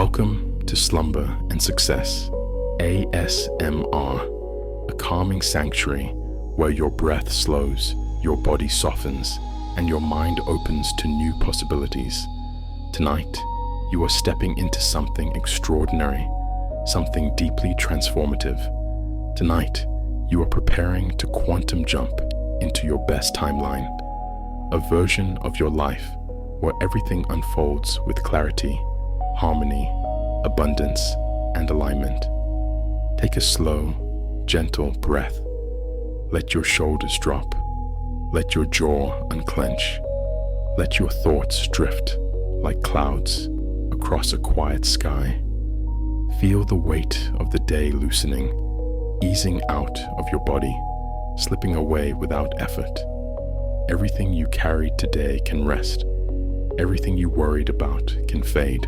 Welcome to Slumber and Success, ASMR, a calming sanctuary where your breath slows, your body softens, and your mind opens to new possibilities. Tonight, you are stepping into something extraordinary, something deeply transformative. Tonight, you are preparing to quantum jump into your best timeline, a version of your life where everything unfolds with clarity, harmony, abundance, and alignment. Take a slow, gentle breath. Let your shoulders drop. Let your jaw unclench. Let your thoughts drift like clouds across a quiet sky. Feel the weight of the day loosening, easing out of your body, slipping away without effort. Everything you carried today can rest. Everything you worried about can fade.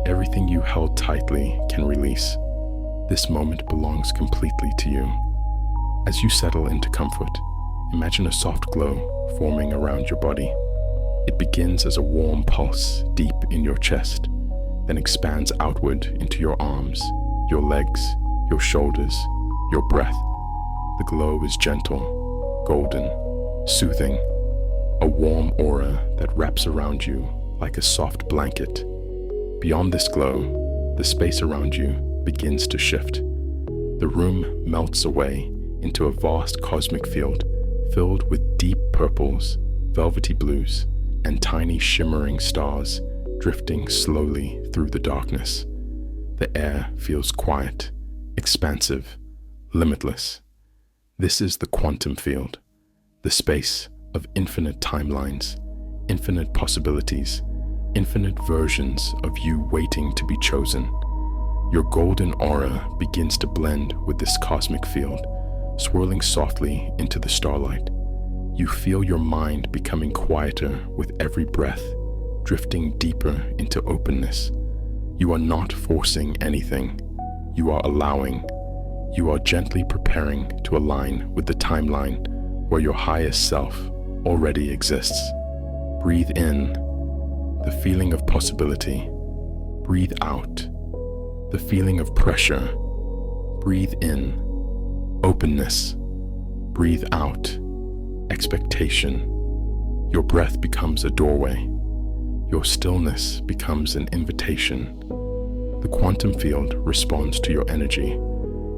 Everything you held tightly can release. This moment belongs completely to you. As you settle into comfort, imagine a soft glow forming around your body. It begins as a warm pulse deep in your chest, then expands outward into your arms, your legs, your shoulders, your breath. The glow is gentle, golden, soothing, a warm aura that wraps around you like a soft blanket. Beyond this glow, the space around you begins to shift. The room melts away into a vast cosmic field filled with deep purples, velvety blues, and tiny shimmering stars drifting slowly through the darkness. The air feels quiet, expansive, limitless. This is the quantum field, the space of infinite timelines, infinite possibilities, infinite versions of you waiting to be chosen. Your golden aura begins to blend with this cosmic field, swirling softly into the starlight. You feel your mind becoming quieter with every breath, drifting deeper into openness. You are not forcing anything. You are allowing. You are gently preparing to align with the timeline where your highest self already exists. Breathe in the feeling of possibility. Breathe out the feeling of pressure. Breathe in openness. Breathe out expectation. Your breath becomes a doorway. Your stillness becomes an invitation. The quantum field responds to your energy.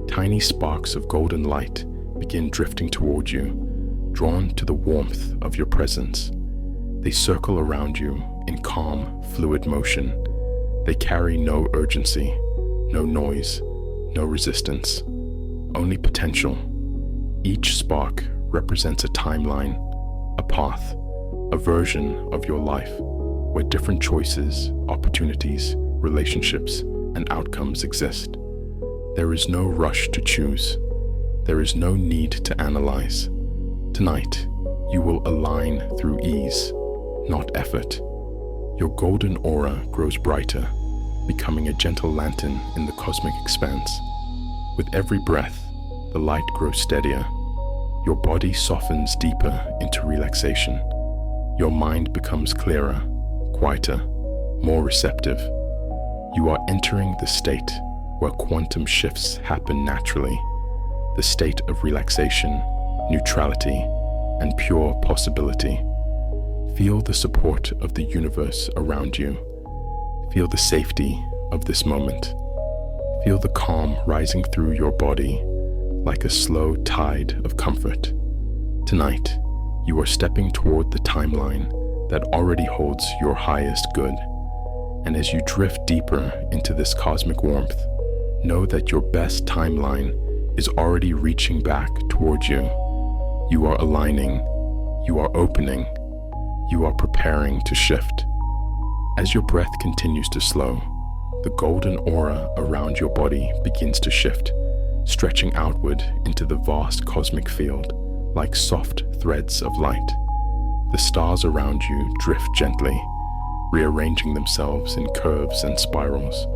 Tiny sparks of golden light begin drifting toward you, drawn to the warmth of your presence. They circle around you in calm, fluid motion. They carry no urgency, no noise, no resistance, only potential. Each spark represents a timeline, a path, a version of your life where different choices, opportunities, relationships, and outcomes exist. There is no rush to choose. There is no need to analyze. Tonight, you will align through ease, not effort. Your golden aura grows brighter, becoming a gentle lantern in the cosmic expanse. With every breath, the light grows steadier. Your body softens deeper into relaxation. Your mind becomes clearer, quieter, more receptive. You are entering the state where quantum shifts happen naturally, the state of relaxation, neutrality, and pure possibility. Feel the support of the universe around you. Feel the safety of this moment. Feel the calm rising through your body like a slow tide of comfort. Tonight, you are stepping toward the timeline that already holds your highest good. And as you drift deeper into this cosmic warmth, know that your best timeline is already reaching back toward you. You are aligning. You are opening. You are preparing to shift. As your breath continues to slow, the golden aura around your body begins to shift, stretching outward into the vast cosmic field like soft threads of light. The stars around you drift gently, rearranging themselves in curves and spirals,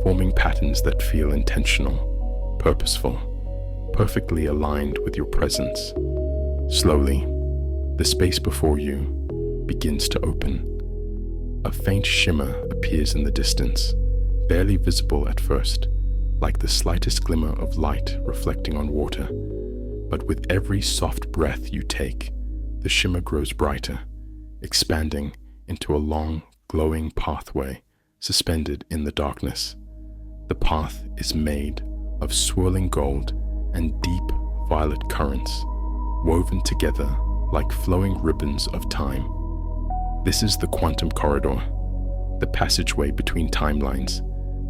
forming patterns that feel intentional, purposeful, perfectly aligned with your presence. Slowly, the space before you begins to open. A faint shimmer appears in the distance, barely visible at first, like the slightest glimmer of light reflecting on water. But with every soft breath you take, the shimmer grows brighter, expanding into a long, glowing pathway suspended in the darkness. The path is made of swirling gold and deep violet currents, woven together like flowing ribbons of time. This is the quantum corridor, the passageway between timelines,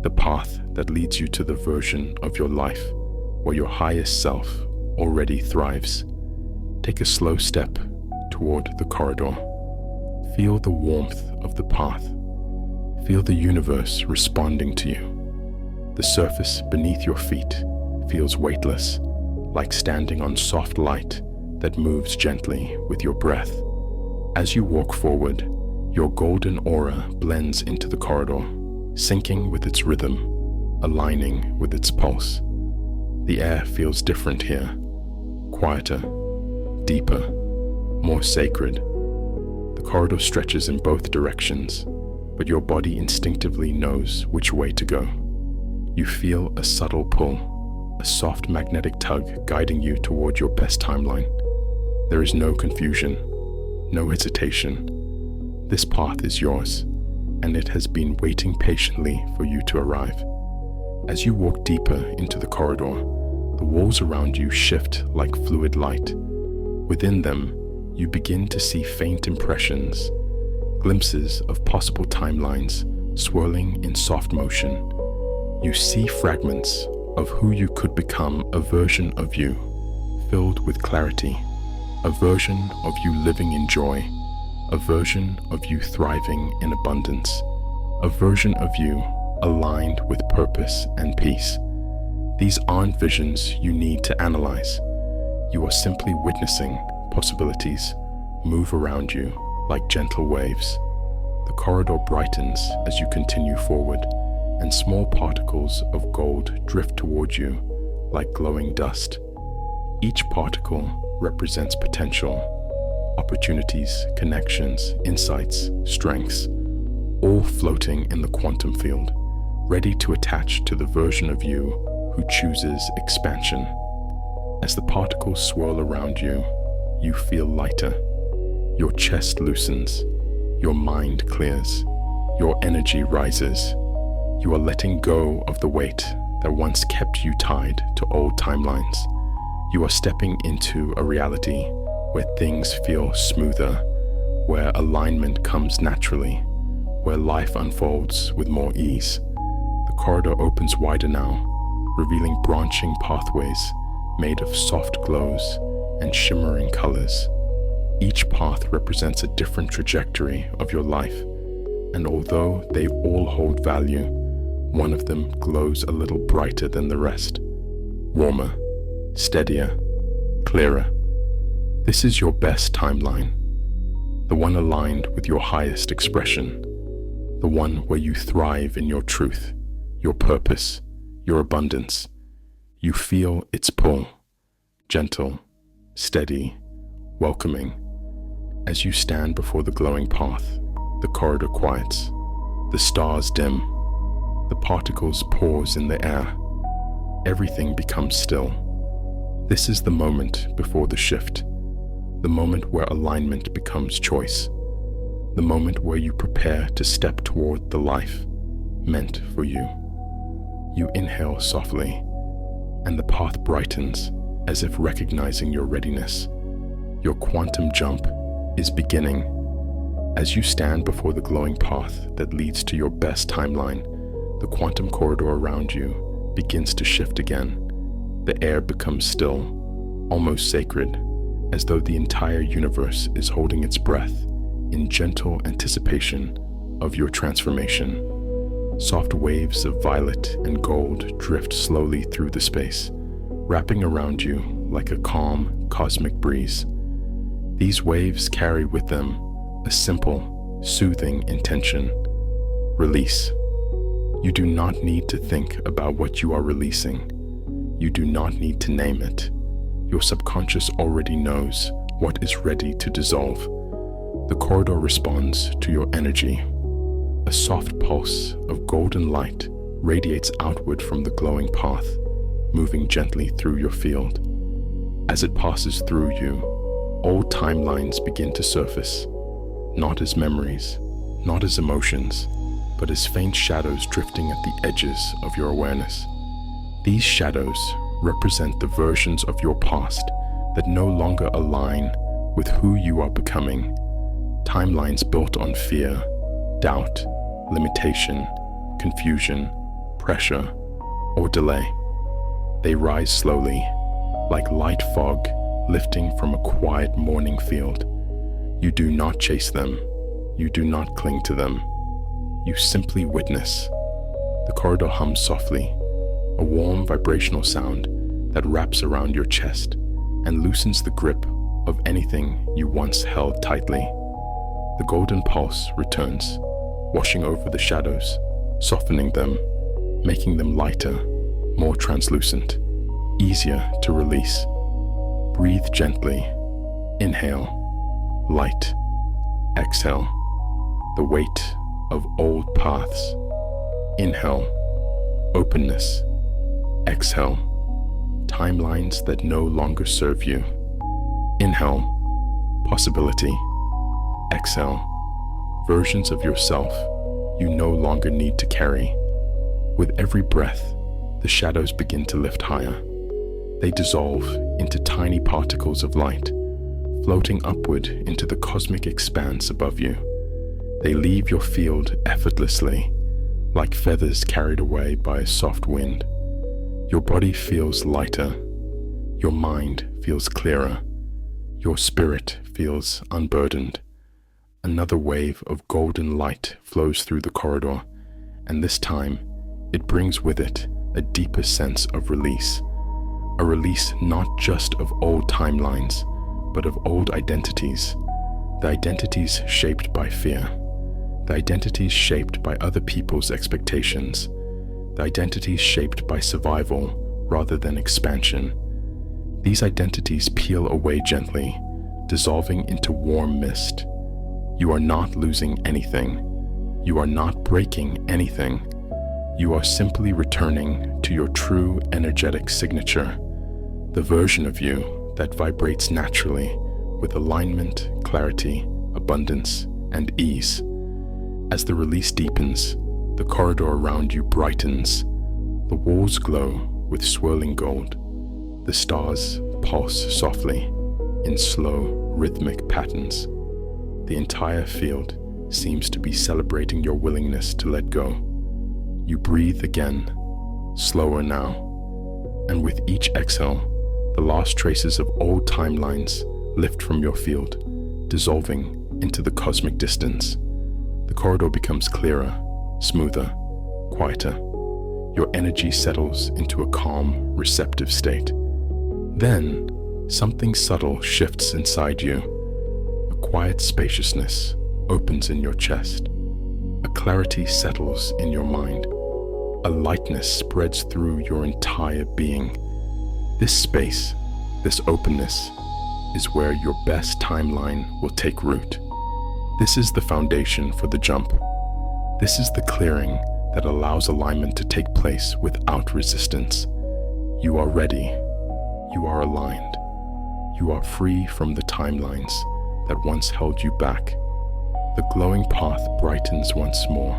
the path that leads you to the version of your life where your highest self already thrives. Take a slow step toward the corridor. Feel the warmth of the path. Feel the universe responding to you. The surface beneath your feet feels weightless, like standing on soft light that moves gently with your breath. As you walk forward, your golden aura blends into the corridor, syncing with its rhythm, aligning with its pulse. The air feels different here, quieter, deeper, more sacred. The corridor stretches in both directions, but your body instinctively knows which way to go. You feel a subtle pull, a soft magnetic tug guiding you toward your best timeline. There is no confusion, no hesitation. This path is yours, and it has been waiting patiently for you to arrive. As you walk deeper into the corridor, the walls around you shift like fluid light. Within them, you begin to see faint impressions, glimpses of possible timelines swirling in soft motion. You see fragments of who you could become, a version of you filled with clarity, a version of you living in joy, a version of you thriving in abundance, a version of you aligned with purpose and peace. These aren't visions you need to analyze. You are simply witnessing possibilities move around you like gentle waves. The corridor brightens as you continue forward, and small particles of gold drift toward you like glowing dust. Each particle represents potential, opportunities, connections, insights, strengths, all floating in the quantum field, ready to attach to the version of you who chooses expansion. As the particles swirl around you, you feel lighter. Your chest loosens, your mind clears, your energy rises. You are letting go of the weight that once kept you tied to old timelines. You are stepping into a reality where things feel smoother, where alignment comes naturally, where life unfolds with more ease. The corridor opens wider now, revealing branching pathways made of soft glows and shimmering colors. Each path represents a different trajectory of your life, and although they all hold value, one of them glows a little brighter than the rest, warmer, steadier, clearer. This is your best timeline, the one aligned with your highest expression, the one where you thrive in your truth, your purpose, your abundance. You feel its pull, gentle, steady, welcoming. As you stand before the glowing path, the corridor quiets, the stars dim, the particles pause in the air. Everything becomes still. This is the moment before the shift, the moment where alignment becomes choice, the moment where you prepare to step toward the life meant for you. You inhale softly, and the path brightens as if recognizing your readiness. Your quantum jump is beginning. As you stand before the glowing path that leads to your best timeline, the quantum corridor around you begins to shift again. The air becomes still, almost sacred, as though the entire universe is holding its breath in gentle anticipation of your transformation. Soft waves of violet and gold drift slowly through the space, wrapping around you like a calm, cosmic breeze. These waves carry with them a simple, soothing intention: release. You do not need to think about what you are releasing. You do not need to name it. Your subconscious already knows what is ready to dissolve. The corridor responds to your energy. A soft pulse of golden light radiates outward from the glowing path, moving gently through your field. As it passes through you, old timelines begin to surface, not as memories, not as emotions, but as faint shadows drifting at the edges of your awareness. These shadows represent the versions of your past that no longer align with who you are becoming. Timelines built on fear, doubt, limitation, confusion, pressure, or delay. They rise slowly, like light fog lifting from a quiet morning field. You do not chase them. You do not cling to them. You simply witness. The corridor hums softly, a warm vibrational sound that wraps around your chest and loosens the grip of anything you once held tightly. The golden pulse returns, washing over the shadows, softening them, making them lighter, more translucent, easier to release. Breathe gently. Inhale, light. Exhale, the weight of old paths. Inhale, openness. Exhale, timelines that no longer serve you. Inhale, possibility. Exhale, versions of yourself you no longer need to carry. With every breath, the shadows begin to lift higher. They dissolve into tiny particles of light, floating upward into the cosmic expanse above you. They leave your field effortlessly, like feathers carried away by a soft wind. Your body feels lighter. Your mind feels clearer. Your spirit feels unburdened. Another wave of golden light flows through the corridor, and this time it brings with it a deeper sense of release. A release not just of old timelines, but of old identities. The identities shaped by fear. The identities shaped by other people's expectations. The identities shaped by survival rather than expansion. These identities peel away gently, dissolving into warm mist. You are not losing anything. You are not breaking anything. You are simply returning to your true energetic signature, the version of you that vibrates naturally with alignment, clarity, abundance, and ease. As the release deepens, the corridor around you brightens. The walls glow with swirling gold. The stars pulse softly in slow, rhythmic patterns. The entire field seems to be celebrating your willingness to let go. You breathe again, slower now, and with each exhale, the last traces of old timelines lift from your field, dissolving into the cosmic distance. The corridor becomes clearer, smoother, quieter. Your energy settles into a calm, receptive state. Then, something subtle shifts inside you. A quiet spaciousness opens in your chest. A clarity settles in your mind. A lightness spreads through your entire being. This space, this openness, is where your best timeline will take root. This is the foundation for the jump. This is the clearing that allows alignment to take place without resistance. You are ready. You are aligned. You are free from the timelines that once held you back. The glowing path brightens once more,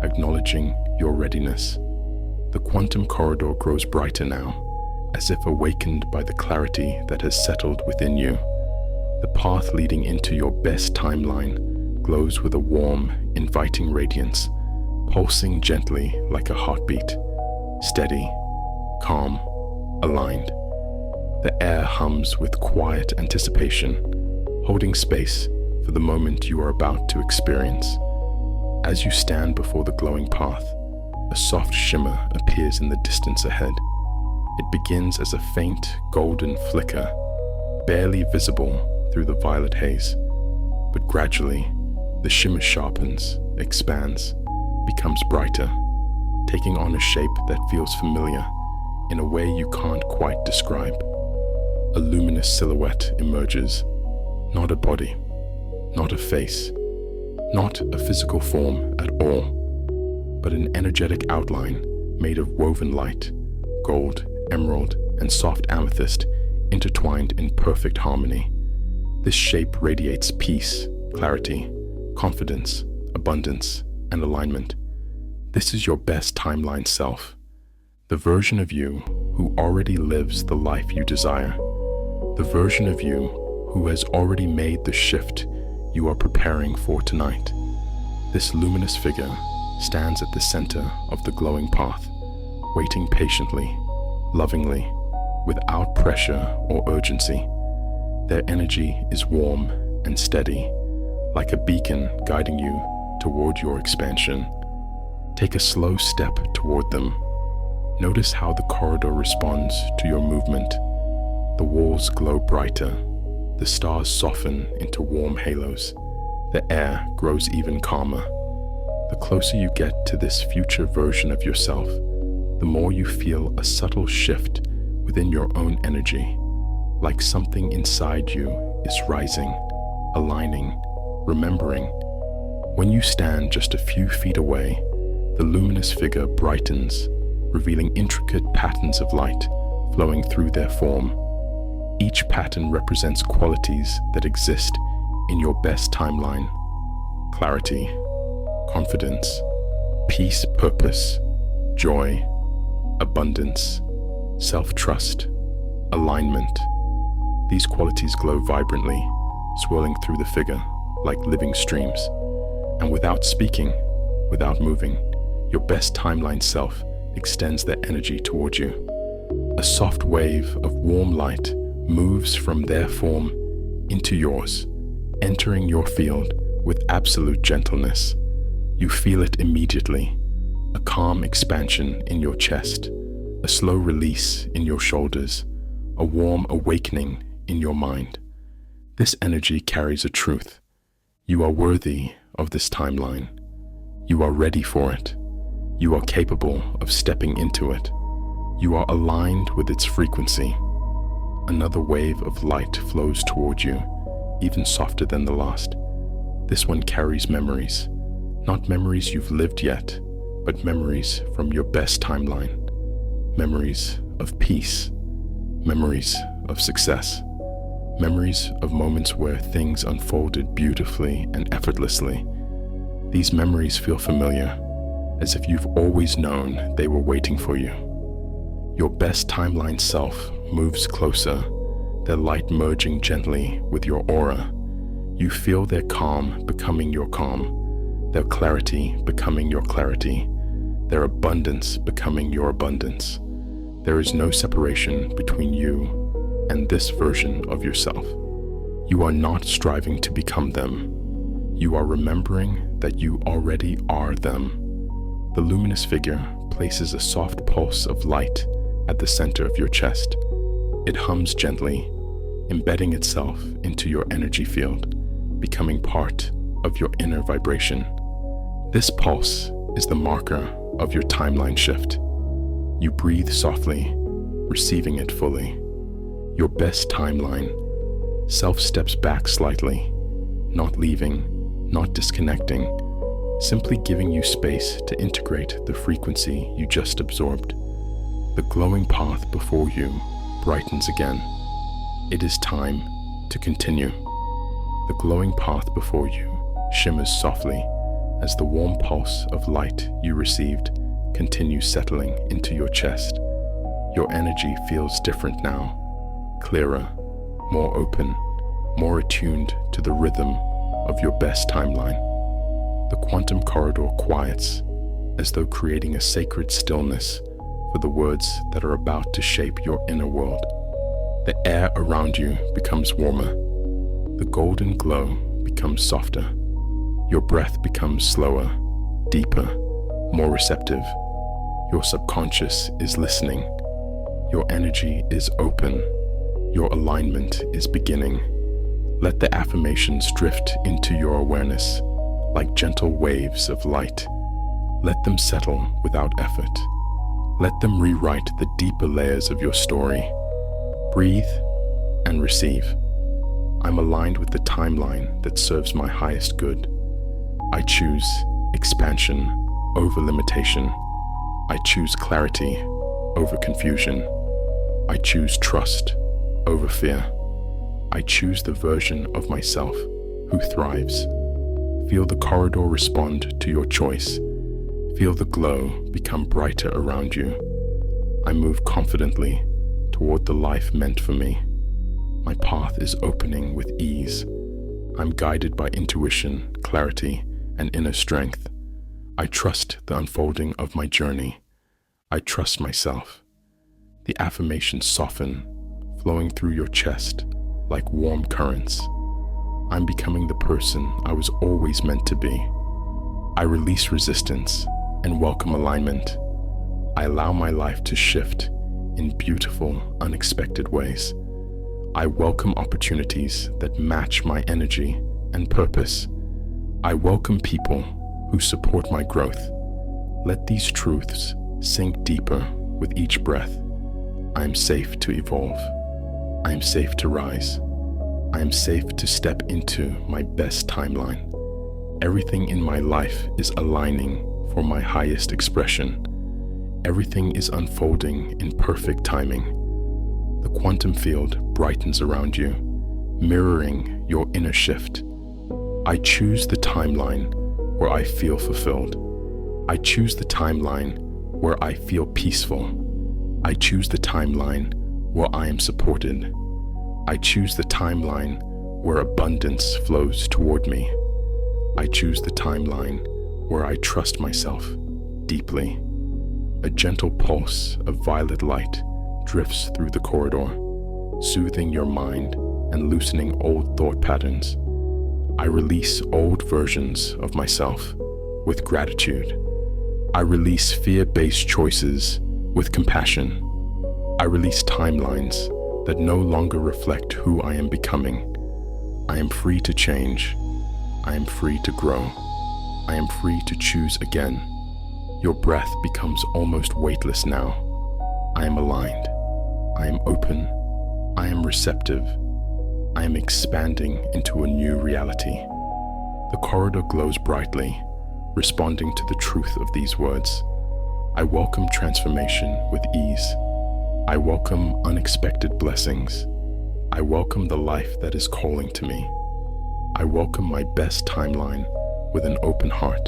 acknowledging your readiness. The quantum corridor grows brighter now, as if awakened by the clarity that has settled within you. The path leading into your best timeline glows with a warm, inviting radiance, pulsing gently like a heartbeat, steady, calm, aligned. The air hums with quiet anticipation, holding space for the moment you are about to experience. As you stand before the glowing path, a soft shimmer appears in the distance ahead. It begins as a faint golden flicker, barely visible through the violet haze. But gradually, the shimmer sharpens, expands, becomes brighter, taking on a shape that feels familiar in a way you can't quite describe. A luminous silhouette emerges, not a body, not a face, not a physical form at all, but an energetic outline made of woven light, gold, emerald, and soft amethyst intertwined in perfect harmony. This shape radiates peace, clarity, confidence, abundance, and alignment. This is your best timeline self, the version of you who already lives the life you desire, the version of you who has already made the shift you are preparing for tonight. This luminous figure stands at the center of the glowing path, waiting patiently, lovingly, without pressure or urgency. Their energy is warm and steady, like a beacon guiding you toward your expansion. Take a slow step toward them. Notice how the corridor responds to your movement. The walls glow brighter. The stars soften into warm halos. The air grows even calmer. The closer you get to this future version of yourself, the more you feel a subtle shift within your own energy, like something inside you is rising, aligning, remembering. When you stand just a few feet away, the luminous figure brightens, revealing intricate patterns of light flowing through their form. Each pattern represents qualities that exist in your best timeline: clarity, confidence, peace, purpose, joy, abundance, self-trust, alignment. These qualities glow vibrantly, swirling through the figure like living streams. And without speaking, without moving, your best timeline self extends their energy toward you. A soft wave of warm light moves from their form into yours, entering your field with absolute gentleness. You feel it immediately, a calm expansion in your chest, a slow release in your shoulders, a warm awakening in your mind. This energy carries a truth. You are worthy of this timeline. You are ready for it. You are capable of stepping into it. You are aligned with its frequency. Another wave of light flows toward you, even softer than the last. This one carries memories, not memories you've lived yet, but memories from your best timeline. Memories of peace, memories of success, memories of moments where things unfolded beautifully and effortlessly. These memories feel familiar, as if you've always known they were waiting for you. Your best timeline self moves closer, their light merging gently with your aura. You feel their calm becoming your calm, their clarity becoming your clarity, their abundance becoming your abundance. There is no separation between you and this version of yourself. You are not striving to become them. You are remembering that you already are them. The luminous figure places a soft pulse of light at the center of your chest. It hums gently, embedding itself into your energy field, becoming part of your inner vibration. This pulse is the marker of your timeline shift. You breathe softly, receiving it fully. Your best timeline self steps back slightly, not leaving, not disconnecting, simply giving you space to integrate the frequency you just absorbed. The glowing path before you brightens again. It is time to continue. The glowing path before you shimmers softly as the warm pulse of light you received continues settling into your chest. Your energy feels different now, clearer, more open, more attuned to the rhythm of your best timeline. The quantum corridor quiets, as though creating a sacred stillness for the words that are about to shape your inner world. The air around you becomes warmer. The golden glow becomes softer. Your breath becomes slower, deeper, more receptive. Your subconscious is listening. Your energy is open. Your alignment is beginning. Let the affirmations drift into your awareness like gentle waves of light. Let them settle without effort. Let them rewrite the deeper layers of your story. Breathe and receive. I'm aligned with the timeline that serves my highest good. I choose expansion over limitation. I choose clarity over confusion. I choose trust over fear. I choose the version of myself who thrives. Feel the corridor respond to your choice. Feel the glow become brighter around you. I move confidently toward the life meant for me. My path is opening with ease. I'm guided by intuition, clarity, and inner strength. I trust the unfolding of my journey. I trust myself. The affirmations soften, flowing through your chest like warm currents. I'm becoming the person I was always meant to be. I release resistance and welcome alignment. I allow my life to shift in beautiful, unexpected ways. I welcome opportunities that match my energy and purpose. I welcome people who support my growth. Let these truths sink deeper with each breath. I am safe to evolve. I am safe to rise. I am safe to step into my best timeline. Everything in my life is aligning for my highest expression. Everything is unfolding in perfect timing. The quantum field brightens around you, mirroring your inner shift. I choose the timeline where I feel fulfilled. I choose the timeline where I feel peaceful. I choose the timeline where I am supported. I choose the timeline where abundance flows toward me. I choose the timeline where I trust myself deeply. A gentle pulse of violet light drifts through the corridor, soothing your mind and loosening old thought patterns. I release old versions of myself with gratitude. I release fear-based choices with compassion. I release timelines that no longer reflect who I am becoming. I am free to change. I am free to grow. I am free to choose again. Your breath becomes almost weightless now. I am aligned. I am open. I am receptive. I am expanding into a new reality. The corridor glows brightly, responding to the truth of these words. I welcome transformation with ease. I welcome unexpected blessings. I welcome the life that is calling to me. I welcome my best timeline with an open heart.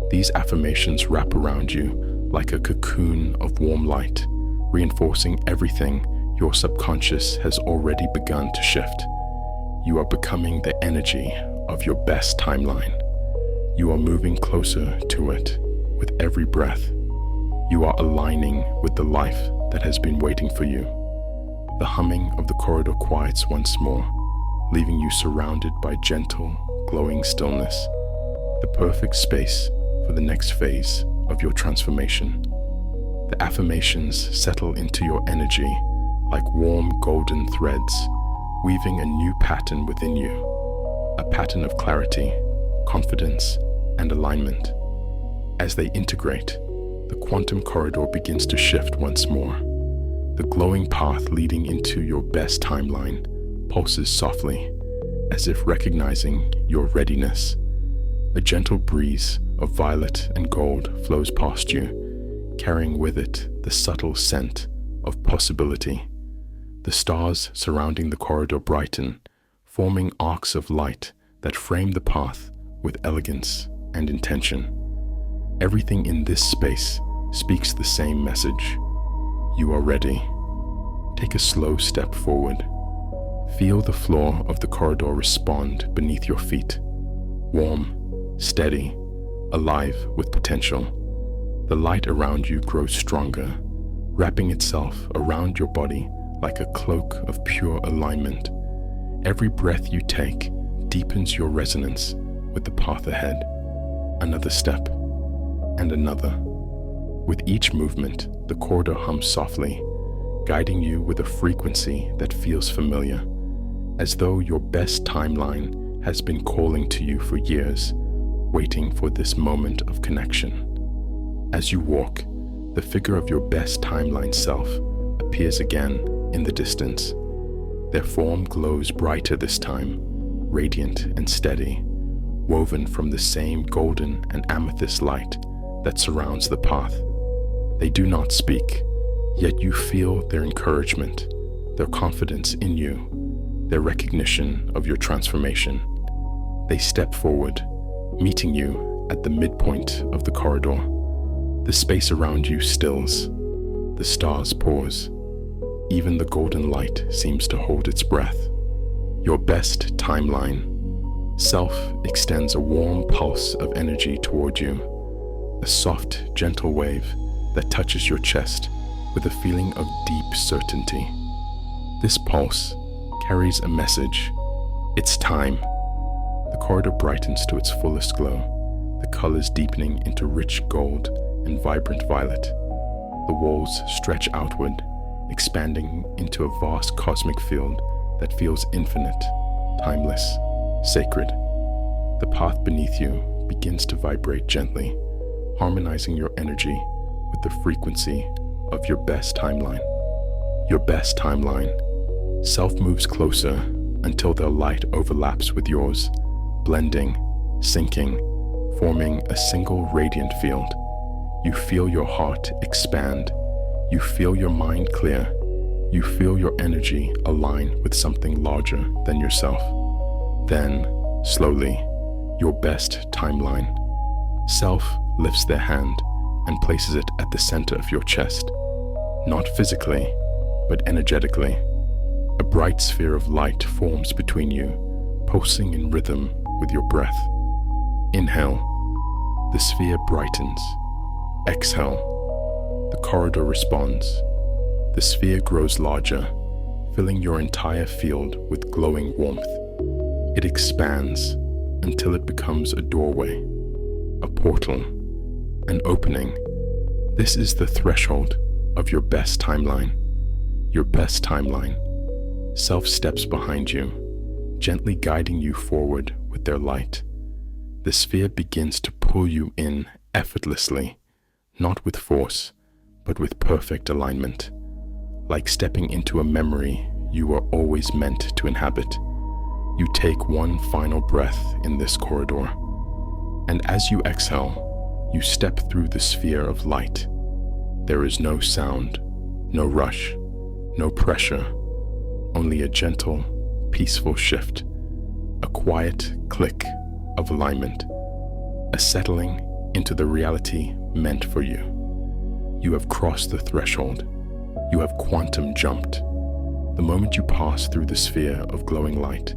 These affirmations wrap around you like a cocoon of warm light, reinforcing everything your subconscious has already begun to shift. You are becoming the energy of your best timeline. You are moving closer to it with every breath. You are aligning with the life that has been waiting for you. The humming of the corridor quiets once more, leaving you surrounded by gentle, glowing stillness, the perfect space for the next phase of your transformation. The affirmations settle into your energy like warm golden threads, weaving a new pattern within you, a pattern of clarity, confidence, and alignment. As they integrate, the quantum corridor begins to shift once more. The glowing path leading into your best timeline pulses softly, as if recognizing your readiness. A gentle breeze of violet and gold flows past you, carrying with it the subtle scent of possibility. The stars surrounding the corridor brighten, forming arcs of light that frame the path with elegance and intention. Everything in this space speaks the same message. You are ready. Take a slow step forward. Feel the floor of the corridor respond beneath your feet. Warm, steady, alive with potential. The light around you grows stronger, wrapping itself around your body like a cloak of pure alignment. Every breath you take deepens your resonance with the path ahead. Another step, and another. With each movement, the corridor hums softly, guiding you with a frequency that feels familiar, as though your best timeline has been calling to you for years, waiting for this moment of connection. As you walk, the figure of your best timeline self appears again in the distance. Their form glows brighter this time, radiant and steady, woven from the same golden and amethyst light that surrounds the path. They do not speak, yet you feel their encouragement, their confidence in you, their recognition of your transformation. They step forward, meeting you at the midpoint of the corridor. The space around you stills. The stars pause. Even the golden light seems to hold its breath. Your best timeline. Self extends a warm pulse of energy toward you, a soft, gentle wave that touches your chest with a feeling of deep certainty. This pulse carries a message. It's time. The corridor brightens to its fullest glow, the colors deepening into rich gold and vibrant violet. The walls stretch outward, expanding into a vast cosmic field that feels infinite, timeless, sacred. The path beneath you begins to vibrate gently, harmonizing your energy with the frequency of your best timeline. Your best timeline. Self moves closer until their light overlaps with yours, blending, syncing, forming a single radiant field. You feel your heart expand. You feel your mind clear. You feel your energy align with something larger than yourself. Then, slowly, your best timeline. Self lifts their hand and places it at the center of your chest. Not physically, but energetically. A bright sphere of light forms between you, pulsing in rhythm with your breath. Inhale. The sphere brightens. Exhale. The corridor responds. The sphere grows larger, filling your entire field with glowing warmth. It expands until it becomes a doorway, a portal, an opening. This is the threshold of your best timeline. Your best timeline. Self steps behind you, gently guiding you forward with their light. The sphere begins to pull you in effortlessly, not with force, but with perfect alignment. Like stepping into a memory you were always meant to inhabit. You take one final breath in this corridor, and as you exhale, you step through the sphere of light. There is no sound, no rush, no pressure, only a gentle, peaceful shift, a quiet click of alignment, a settling into the reality meant for you. You have crossed the threshold. You have quantum jumped. The moment you pass through the sphere of glowing light,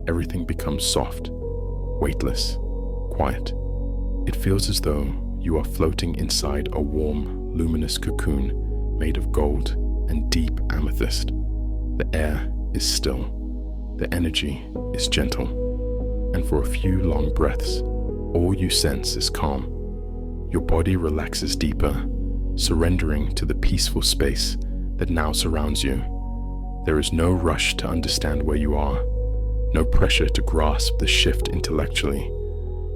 everything becomes soft, weightless, quiet. It feels as though you are floating inside a warm, luminous cocoon made of gold and deep amethyst. The air is still. The energy is gentle. And for a few long breaths, all you sense is calm. Your body relaxes deeper, surrendering to the peaceful space that now surrounds you. There is no rush to understand where you are, no pressure to grasp the shift intellectually.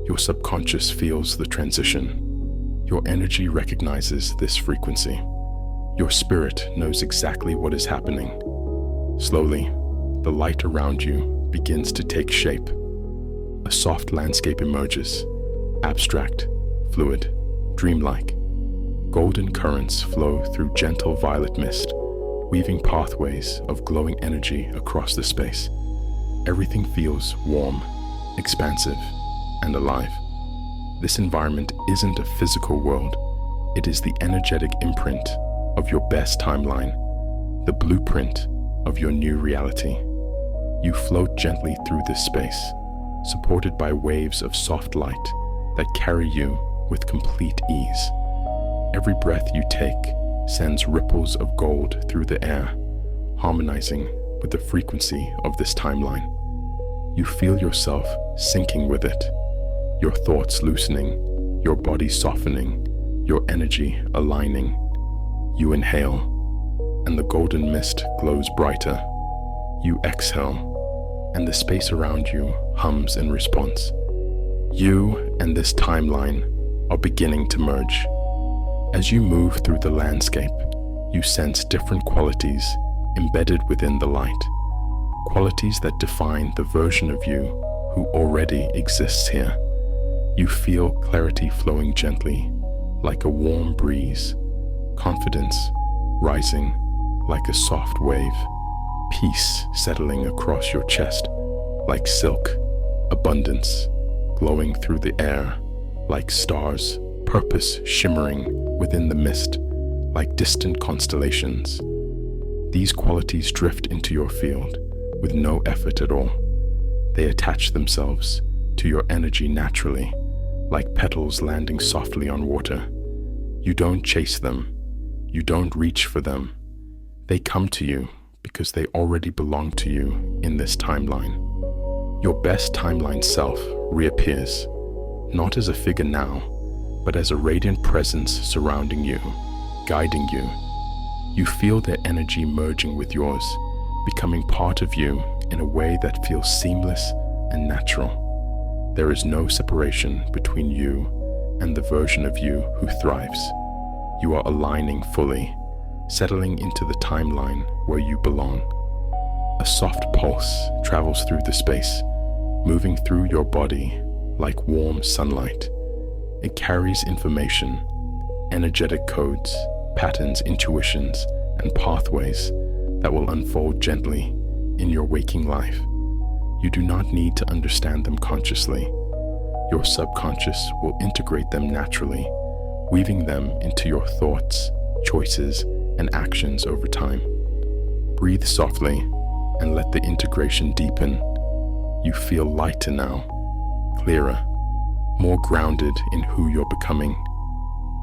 Your subconscious feels the transition. Your energy recognizes this frequency. Your spirit knows exactly what is happening. Slowly, the light around you begins to take shape. A soft landscape emerges, abstract, fluid, dreamlike. Golden currents flow through gentle violet mist, weaving pathways of glowing energy across the space. Everything feels warm, expansive, and alive. This environment isn't a physical world. It is the energetic imprint of your best timeline, the blueprint of your new reality. You float gently through this space, supported by waves of soft light that carry you with complete ease. Every breath you take sends ripples of gold through the air, harmonizing with the frequency of this timeline. You feel yourself syncing with it, your thoughts loosening, your body softening, your energy aligning. You inhale, and the golden mist glows brighter. You exhale, and the space around you hums in response. You and this timeline are beginning to merge. As you move through the landscape, you sense different qualities embedded within the light, qualities that define the version of you who already exists here. You feel clarity flowing gently, like a warm breeze, confidence rising like a soft wave, peace settling across your chest like silk, abundance glowing through the air like stars, purpose shimmering within the mist like distant constellations. These qualities drift into your field with no effort at all. They attach themselves to your energy naturally, like petals landing softly on water. You don't chase them. You don't reach for them. They come to you because they already belong to you in this timeline. Your best timeline self reappears, not as a figure now, but as a radiant presence surrounding you, guiding you. You feel their energy merging with yours, becoming part of you in a way that feels seamless and natural. There is no separation between you and the version of you who thrives. You are aligning fully, settling into the timeline where you belong. A soft pulse travels through the space, moving through your body like warm sunlight. It carries information, energetic codes, patterns, intuitions, and pathways that will unfold gently in your waking life. You do not need to understand them consciously. Your subconscious will integrate them naturally, weaving them into your thoughts, choices, and actions over time. Breathe softly and let the integration deepen. You feel lighter now, clearer, more grounded in who you're becoming,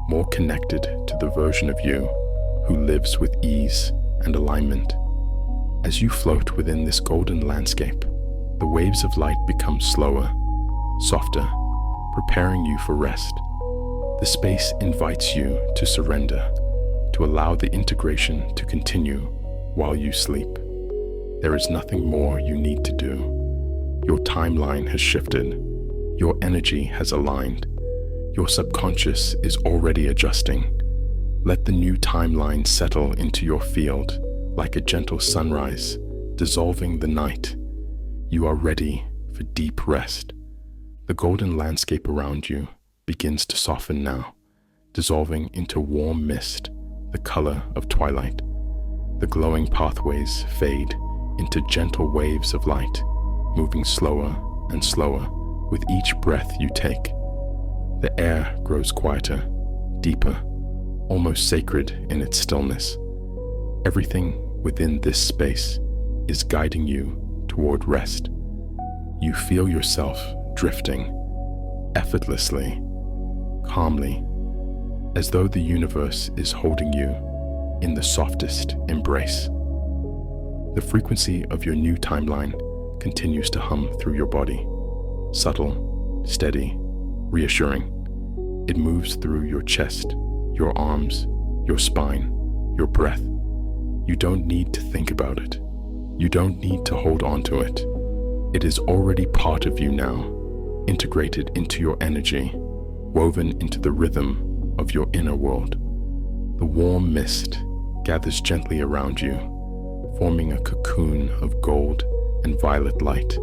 more connected to the version of you who lives with ease and alignment. As you float within this golden landscape, the waves of light become slower, softer, preparing you for rest. The space invites you to surrender, to allow the integration to continue while you sleep. There is nothing more you need to do. Your timeline has shifted. Your energy has aligned. Your subconscious is already adjusting. Let the new timeline settle into your field like a gentle sunrise, dissolving the night. You are ready for deep rest. The golden landscape around you begins to soften now, dissolving into warm mist, the color of twilight. The glowing pathways fade into gentle waves of light, moving slower and slower with each breath you take. The air grows quieter, deeper, almost sacred in its stillness. Everything within this space is guiding you toward rest. You feel yourself drifting effortlessly, calmly, as though the universe is holding you in the softest embrace. The frequency of your new timeline continues to hum through your body, subtle, steady, reassuring. It moves through your chest, your arms, your spine, your breath. You don't need to think about it. You don't need to hold on to it. It is already part of you now, integrated into your energy, woven into the rhythm of your inner world. The warm mist gathers gently around you, forming a cocoon of gold and violet light.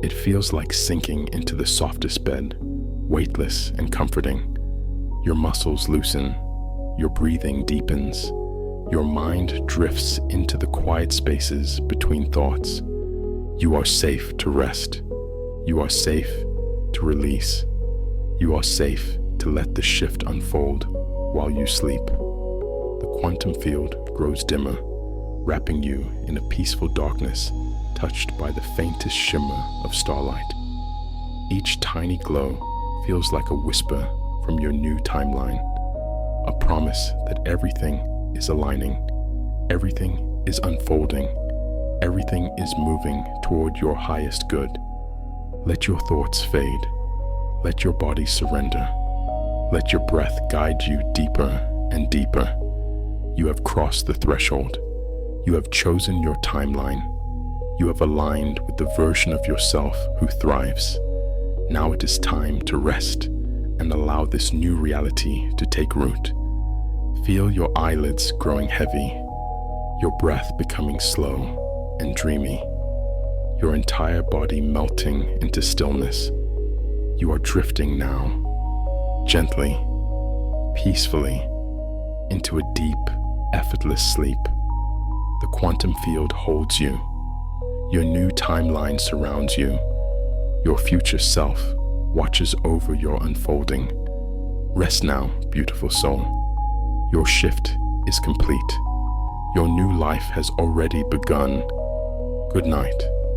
It feels like sinking into the softest bed, weightless and comforting. Your muscles loosen, your breathing deepens, your mind drifts into the quiet spaces between thoughts. You are safe to rest. You are safe to release. You are safe to let the shift unfold while you sleep. The quantum field grows dimmer, wrapping you in a peaceful darkness touched by the faintest shimmer of starlight. Each tiny glow feels like a whisper from your new timeline, a promise that everything is aligning, everything is unfolding, everything is moving toward your highest good. Let your thoughts fade. Let your body surrender. Let your breath guide you deeper and deeper. You have crossed the threshold. You have chosen your timeline. You have aligned with the version of yourself who thrives. Now it is time to rest and allow this new reality to take root. Feel your eyelids growing heavy, your breath becoming slow and dreamy, your entire body melting into stillness. You are drifting now, gently, peacefully, into a deep deep, effortless sleep. The quantum field holds you. Your new timeline surrounds you. Your future self watches over your unfolding. Rest now, beautiful soul. Your shift is complete. Your new life has already begun. Good night.